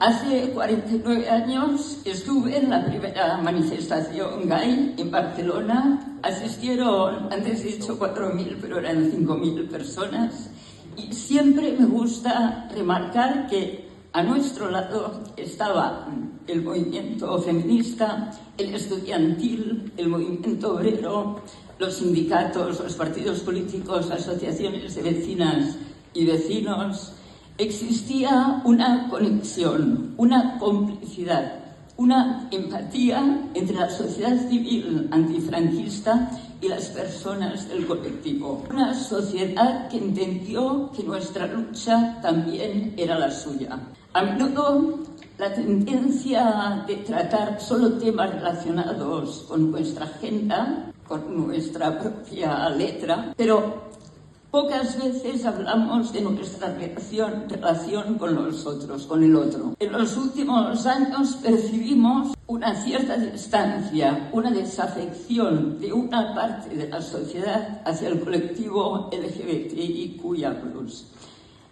Hace 49 años estuve en la primera manifestación gay en Barcelona. Asistieron, antes he dicho 4.000, pero eran 5.000 personas. Y siempre me gusta remarcar que a nuestro lado estaba el movimiento feminista, el estudiantil, el movimiento obrero, los sindicatos, los partidos políticos, asociaciones de vecinas y vecinos. Existía una conexión, una complicidad, una empatía entre la sociedad civil antifranquista y las personas del colectivo. Una sociedad que entendió que nuestra lucha también era la suya. A menudo la tendencia de tratar solo temas relacionados con nuestra agenda, con nuestra propia letra, pero pocas veces hablamos de nuestra relación con los otros, con el otro. En los últimos años percibimos una cierta distancia, una desafección de una parte de la sociedad hacia el colectivo LGBTIQIA+,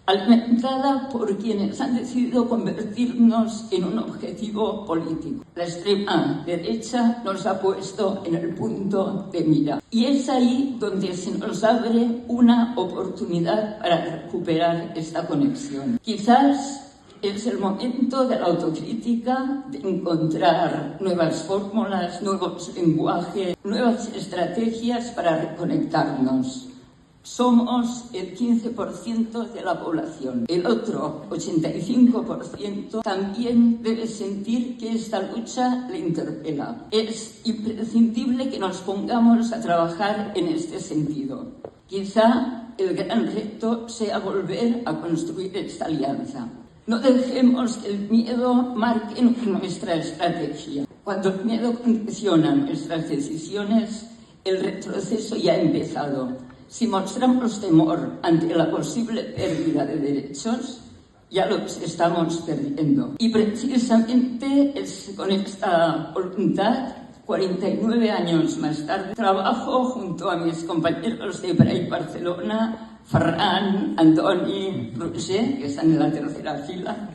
alimentada por quienes han decidido convertirnos en un objetivo político. La extrema derecha nos ha puesto en el punto de mira. Y es ahí donde se nos abre una oportunidad para recuperar esta conexión. Quizás es el momento de la autocrítica, de encontrar nuevas fórmulas, nuevos lenguajes, nuevas estrategias para reconectarnos. Somos el 15% de la población. El otro 85% también debe sentir que esta lucha le interpela. Es imprescindible que nos pongamos a trabajar en este sentido. Quizá el gran reto sea volver a construir esta alianza. No dejemos que el miedo marque nuestra estrategia. Cuando el miedo condiciona nuestras decisiones, el retroceso ya ha empezado. Si mostramos temor ante la posible pérdida de derechos, ya los estamos perdiendo. Y precisamente es con esta voluntad, 49 años más tarde, trabajo junto a mis compañeros de Pride Barcelona, Ferran, Antoni, Roger, que están en la tercera fila,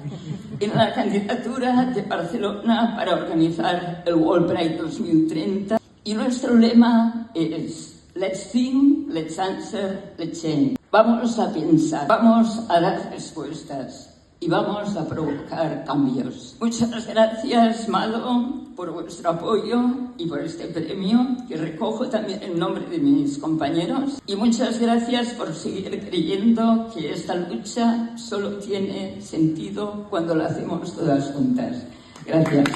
en la candidatura de Barcelona para organizar el World Pride 2030. Y nuestro lema es: Let's think, let's answer, let's change. Vamos a pensar, vamos a dar respuestas y vamos a provocar cambios. Muchas gracias, Malo, por vuestro apoyo y por este premio, que recojo también en nombre de mis compañeros. Y muchas gracias por seguir creyendo que esta lucha solo tiene sentido cuando la hacemos todas juntas. Gracias.